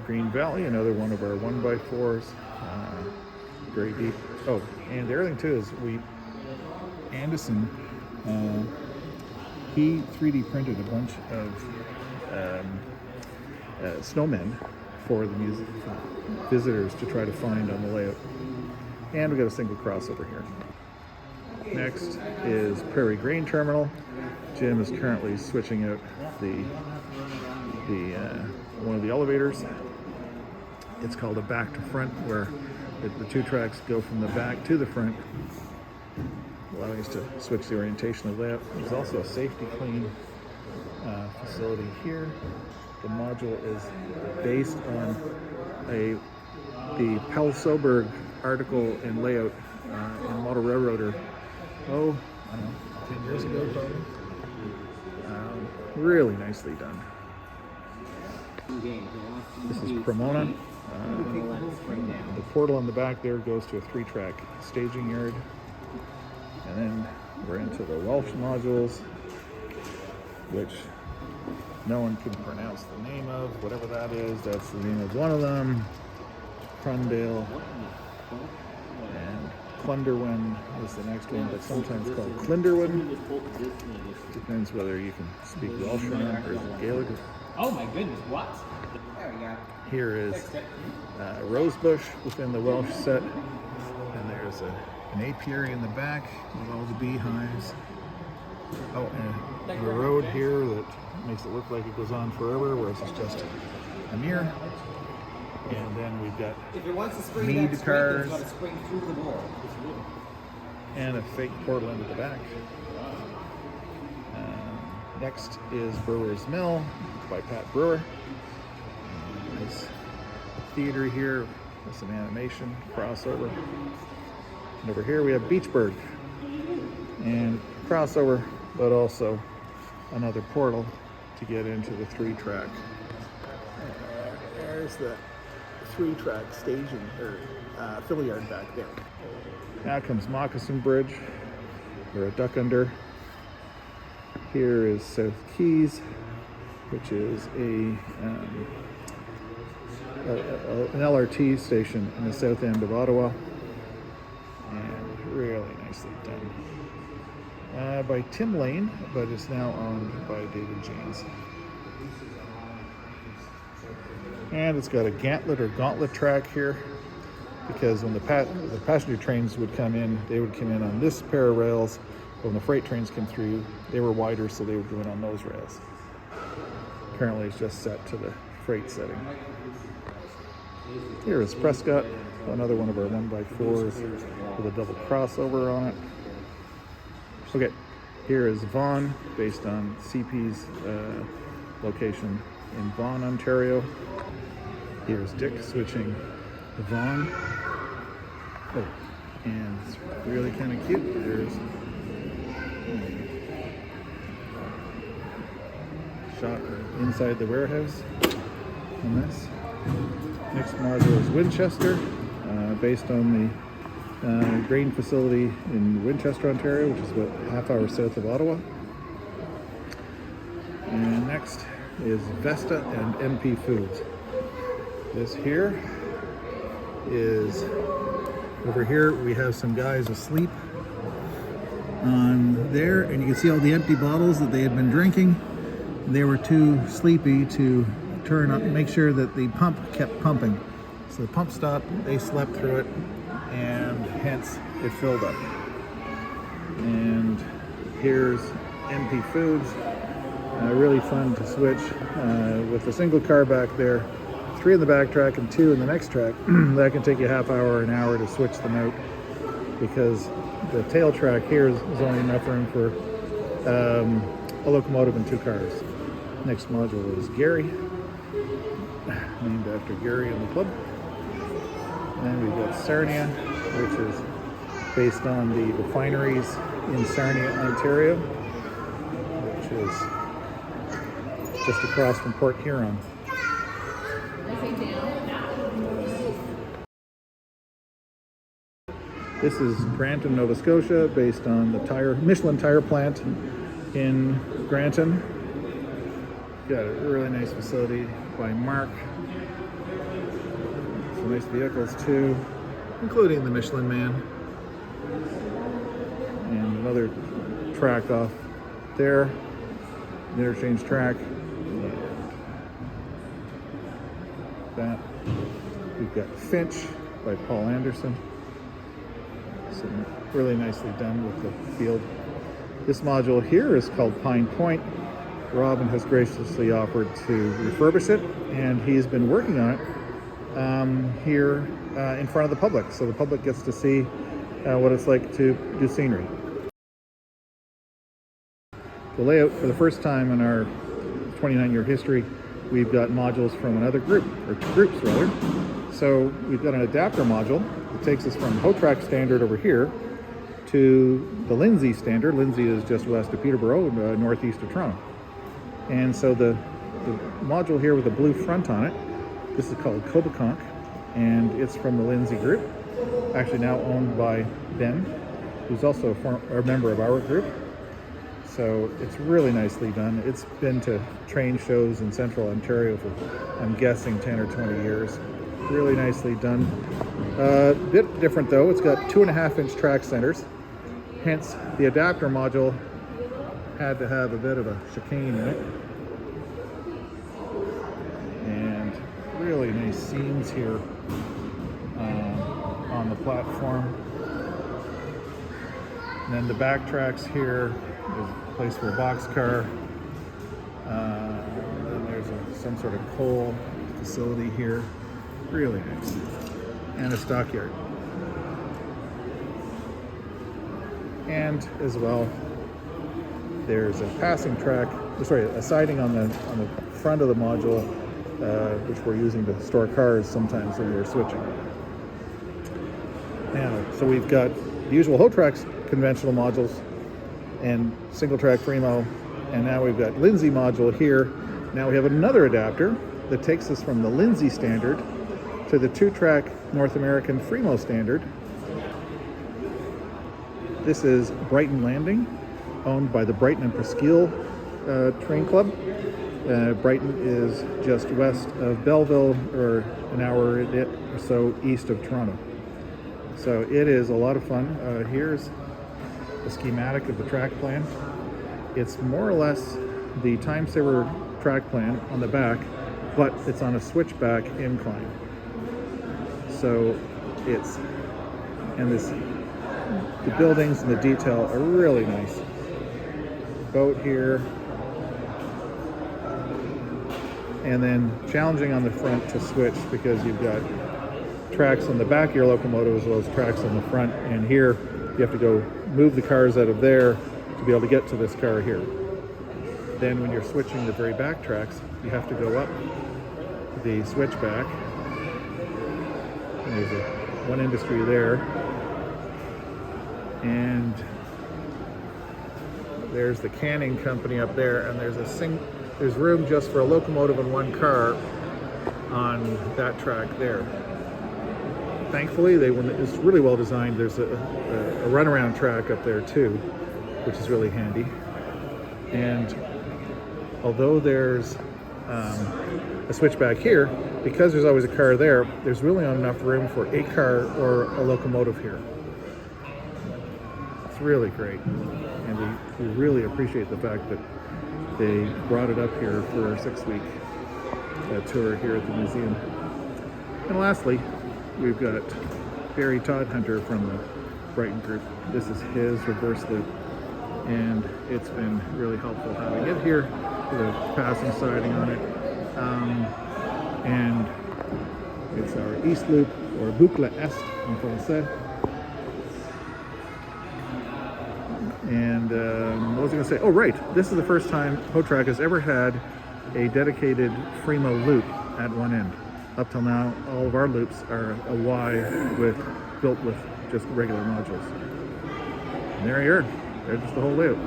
Green Valley, another one of our 1x4s, very deep. Oh, and the other thing too is Anderson, he 3D printed a bunch of snowmen for the music visitors to try to find on the layout. And we got a single crossover here. Next is Prairie Grain Terminal. Jim is currently switching out the one of the elevators. It's called a back to front, where the two tracks go from the back to the front, allowing us to switch the orientation of the layout. There's also a safety clean facility here. The module is based on the Paul Soberg article and layout in Model Railroader, I don't know, 10 years ago probably. Really nicely done. This is Cremona. The portal on the back there goes to a 3-track staging yard. And then we're into the Welsh modules, which no one can pronounce the name of, whatever that is. That's the name of one of them. Crundale and Clunderwin is the next one, but sometimes called Clinderwin. Depends whether you can speak Welsh or not, or is it Gaelic. Oh my goodness, what? There we go. Here is Rosebush within the Welsh set, and there's an apiary in the back with all the beehives. Oh, and a road here that makes it look like it goes on forever, whereas it's just a mirror. And then we've got mead cars and a fake portal into the back. Next is Brewer's Mill by Pat Brewer. Nice theater here with some animation crossover. And over here we have Beachburg and crossover, but also another portal to get into the 3-track. There's the 3-track staging or fill yard back there. Now comes Moccasin Bridge, or a duck under. Here is South Keys, which is an LRT station in the south end of Ottawa, and really nicely done. By Tim Lane, but it's now owned by David James. And it's got a gauntlet track here, because when the passenger trains would come in, they would come in on this pair of rails. When the freight trains came through, they were wider, so they would go in on those rails. Currently it's just set to the freight setting. Here is Prescott, another one of our 1x4s with a double crossover on it. Okay, here is Vaughan, based on CP's location in Vaughan, Ontario. Here's Dick switching Vaughan. Oh, and it's really kind of cute. There's shot inside the warehouse on this. Next module is Winchester, based on the grain facility in Winchester, Ontario, which is about a half-hour south of Ottawa. And next is Vesta and MP Foods. This here is, over here we have some guys asleep on there, and you can see all the empty bottles that they had been drinking. They were too sleepy to turn up, make sure that the pump kept pumping. So the pump stopped, they slept through it, and hence it filled up. And here's MP Foods. Really fun to switch with a single car back there, 3 in the back track and 2 in the next track. That can take you half hour, an hour to switch them out, because the tail track here is only enough room for a locomotive and 2 cars. Next module is Gary, named after Gary in the club. And then we've got Sarnia, which is based on the refineries in Sarnia, Ontario, which is just across from Port Huron. This is Granton, Nova Scotia, based on the Michelin tire plant in Granton. Got a really nice facility by Mark some nice vehicles too, including the Michelin Man. And another track off there, an interchange track. And that. We've got Finch by Paul Anderson. So really nicely done with the field. This module here is called Pine Point. Robin has graciously offered to refurbish it, and he's been working on it here in front of the public, so the public gets to see what it's like to do scenery. The layout, for the first time in our 29-year history, we've got modules from another group, or groups rather. So we've got an adapter module that takes us from HOTRAK standard over here to the Lindsay standard. Lindsay is just west of Peterborough, northeast of Toronto. And so the module here with the blue front on it, this is called Cobeconk, and it's from the Lindsay group, actually now owned by Ben, who's also a member of our group. So it's really nicely done. It's been to train shows in central Ontario for, I'm guessing, 10 or 20 years. Really nicely done. A bit different though, it's got 2.5-inch track centers, hence the adapter module had to have a bit of a chicane in it. And really nice scenes here on the platform. And then the back tracks here, there's a place for a boxcar. Then there's some sort of coal facility here. Really nice. And a stockyard. And as well, there's a passing track, sorry, a siding on the front of the module, which we're using to store cars sometimes when we're switching. Now, so we've got the usual HOTRAK conventional modules and single track Fremo, and now we've got Lindsay module here. Now we have another adapter that takes us from the Lindsay standard to the 2-track North American Fremo standard. This is Brighton Landing, owned by the Brighton and Presqu'ile train club. Brighton is just west of Belleville, or an hour or so east of Toronto. So it is a lot of fun. Here's a schematic of the track plan. It's more or less the time saver track plan on the back, but it's on a switchback incline. So it's, and the buildings and the detail are really nice. Boat here, and then challenging on the front to switch because you've got tracks on the back of your locomotive as well as tracks on the front, and here you have to go move the cars out of there to be able to get to this car here. Then when you're switching the very back tracks, you have to go up the switchback. And there's one industry there, and there's the canning company up there, and there's room just for a locomotive and one car on that track there. Thankfully, it's really well designed. There's a runaround track up there too, which is really handy. And although there's a switchback here, because there's always a car there, there's really not enough room for a car or a locomotive here. It's really great, and we really appreciate the fact that they brought it up here for our 6-week tour here at the museum. And lastly, we've got Barry Todhunter from the Brighton group. This is his reverse loop, and it's been really helpful having it here with a passing siding on it. And it's our east loop, or boucle est en français. And what was I going to say? Oh, right. This is the first time HOTRAK has ever had a dedicated Fremo loop at one end. Up till now, all of our loops are a Y built with just regular modules. And there you are. There's just the whole loop.